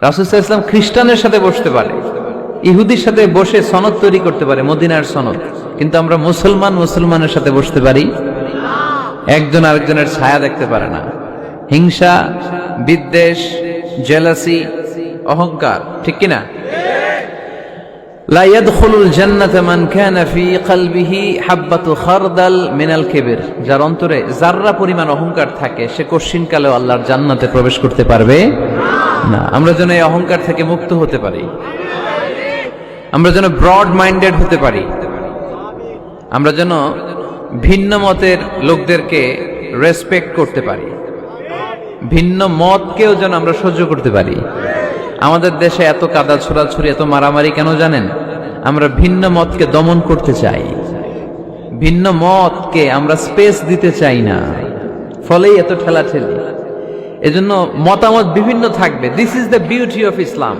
রাসূল সাল্লাল্লাহু আলাইহি ওয়াসাল্লাম খ্রিস্টানের সাথে বসতে পারে, ইহুদির সাথে বসে সনদ তৈরি করতে পারে, মদিনার সনদ। কিন্তু আমরা মুসলমানের সাথে বসতে পারি, একজন আরেকজনের ছায়া দেখতে পারে না। হিংসা, বিদ্বেষ, জেলাসি, অহংকার, ঠিক কিনা? লা ইয়াদখুলুল জান্নাতা মান কানা ফি কলবিহি হাববাতু খারদাল মিনাল কিবর, যার অন্তরে যাররা পরিমাণ অহংকার থাকে সে কোশ্চিনকালেও আল্লাহর জান্নাতে প্রবেশ করতে পারবে না। আমরা যেন এই অহংকার থেকে মুক্ত হতে পারি, আমরা যেন ব্রড মাইন্ডেড হতে পারি, আমরা যেন ভিন্ন মতের লোকদেরকে রেসপেক্ট করতে পারি, ভিন্ন মতকেও যেন আমরা সহ্য করতে পারি। আমাদের দেশে এত কাদা ছোড়াছুরি, এত মারামারি কেন জানেন? আমরা ভিন্ন মতকে দমন করতে চাই, ভিন্ন মতকে আমরা স্পেস দিতে চাই না, ফলেই এত ঠেলাঠেলি। এজন্য মতামত বিভিন্ন থাকবে। This is the beauty of Islam.